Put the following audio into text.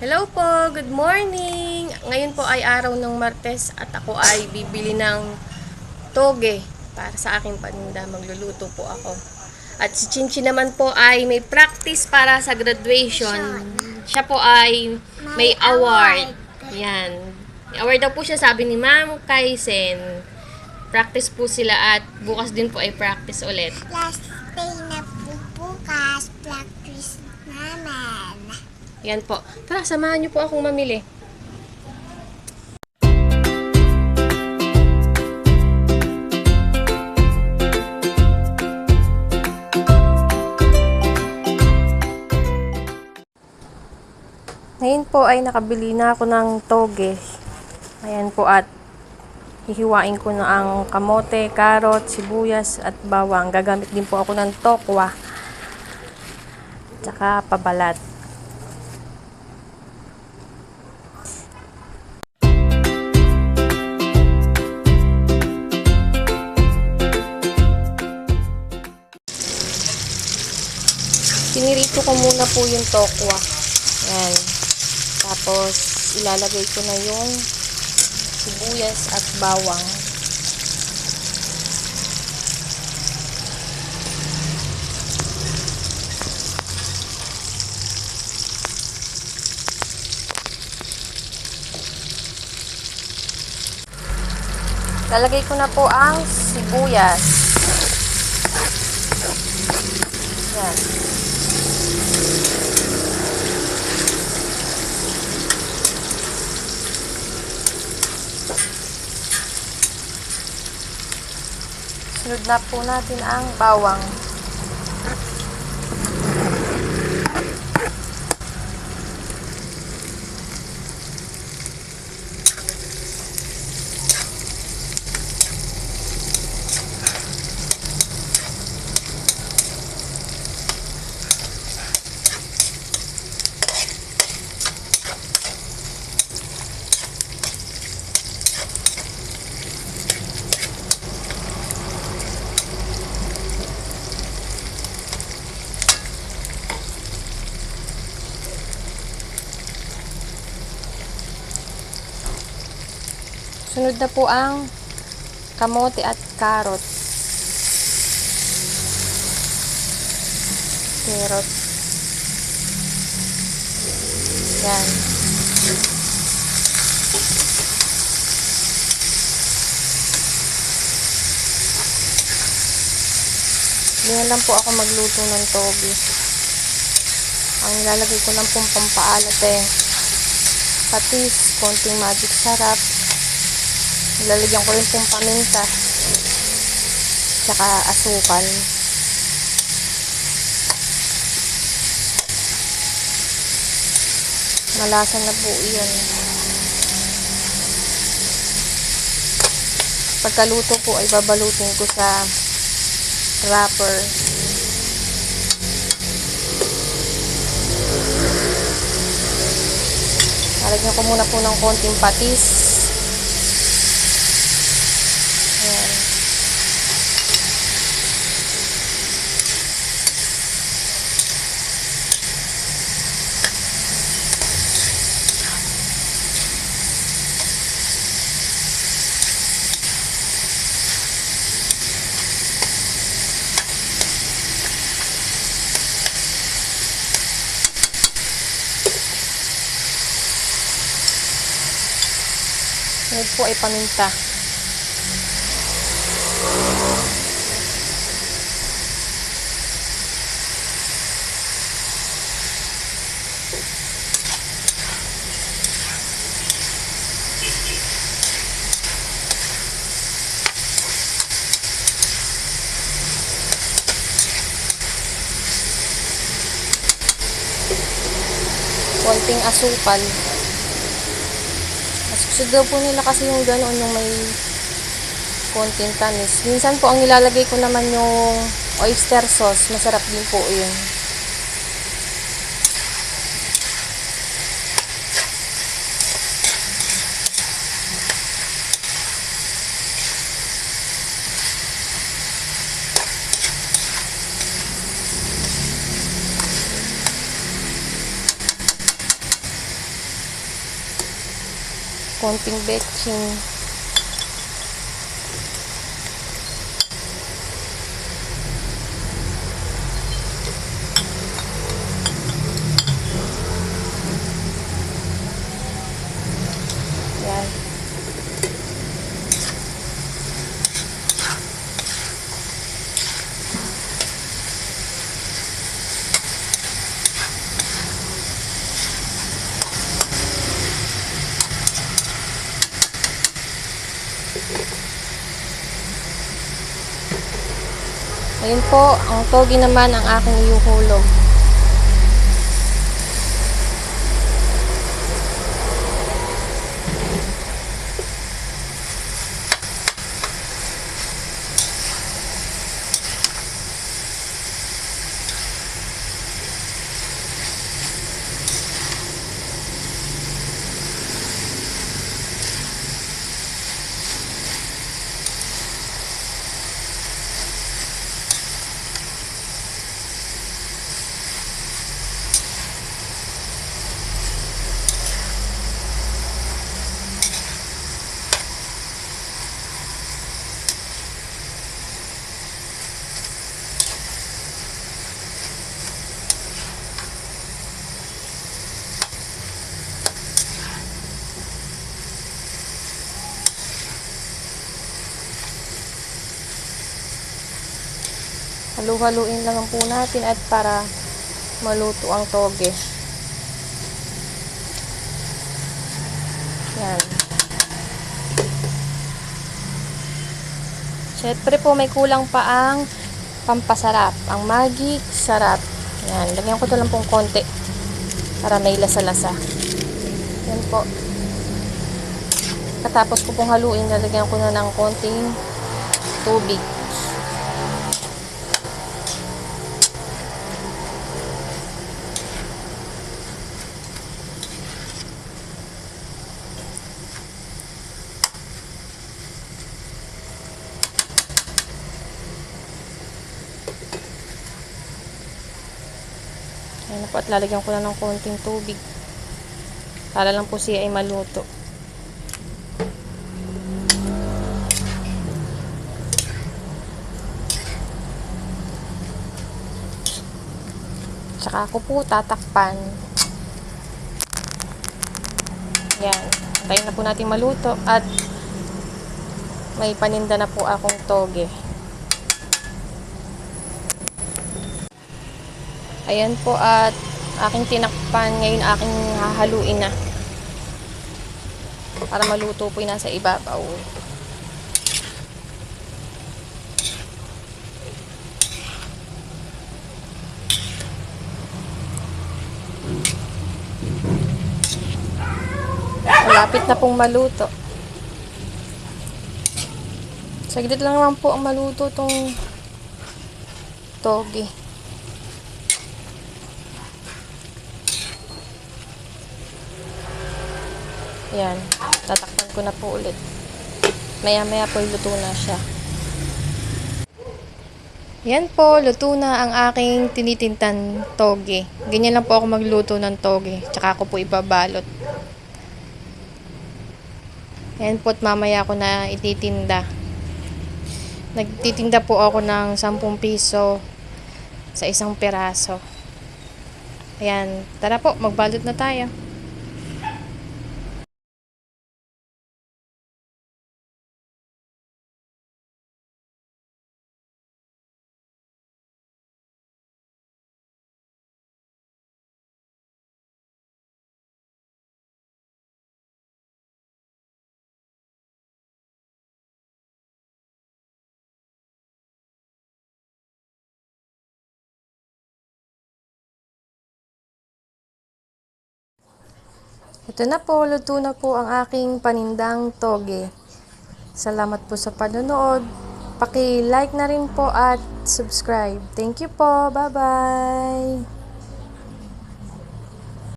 Hello po, good morning! Ngayon po ay araw ng Martes at ako ay bibili ng toge para sa aking paninda. Magluluto po ako. At si Chinchi naman po ay may practice para sa graduation. Siya po ay may award. Yan. May award daw po siya, sabi ni Ma'am Kaisen. Practice po sila at bukas din po ay practice ulit. Last day na po bukas, practice naman. Yan po. Tara, samahan niyo po akong mamili. Ngayon po ay nakabili na ako ng toge. Ayan po at hihiwain ko na ang kamote, karot, sibuyas at bawang. Gagamit din po ako ng tokwa. Tsaka pabalat. Pinirito ko muna po yung tokwa. Ayan. Tapos, ilalagay ko na yung sibuyas at bawang. Lalagay ko na po ang sibuyas. Ayan. Sunod na po natin ang bawang. Sunod na po ang kamote at karot. Carrot. Yan. Ganyan lang po ako magluto ng toge. Ang nilalagay ko lang pong pampaalat patis, konting magic sarap. Nilalagyan ko rin pong paminta. Tsaka asukal. Malasa na po yan. Pagkaluto po ay babalutin ko sa wrapper. Lalagyan ko muna po ng konting patis. Ayan. Sunod po ay paminta. Konting asukal. Gusto daw po nila kasi yung ganoon, yung may konting tamis. Minsan po ang nilalagay ko naman yung oyster sauce. Masarap din po yun. konting betchin. Yan. Ayun po, ang togi naman ang aking iuhulog. Halu-haluin lang po natin at para maluto ang toge. Yan. Siyempre po may kulang pa ang pampasarap. Ang magic sarap. Yan. Lagyan ko ito lang pong konti para may lasa-lasa. Yan po. Katapos ko pong haluin, lalagyan ko na ng konting tubig. Ayan po, at lalagyan ko na ng konting tubig para lang po siya ay maluto. Tsaka ako po tatakpan. Yan. Tayo na po natin maluto at may paninda na po akong toge. Ayan po, at aking tinakpan. Ngayon aking hahaluin na para maluto po yung nasa ibabaw. Malapit na pong maluto. Saglit lang naman po ang maluto tong toge. Yan. Tatakpan ko na po ulit. Maya-maya po luto na siya. Yan po, luto na ang aking tinitintan toge. Ganyan lang po ako magluto ng toge. Tsaka ako po ibabalot. Yan po, at mamaya ako na ititinda. Nagtitinda po ako ng 10 piso sa isang piraso. Ayan, tara po, magbalot na tayo. Ito na po, luto na po ang aking panindang toge. Salamat po sa panonood. Paki-like na rin po at subscribe. Thank you po. Bye-bye!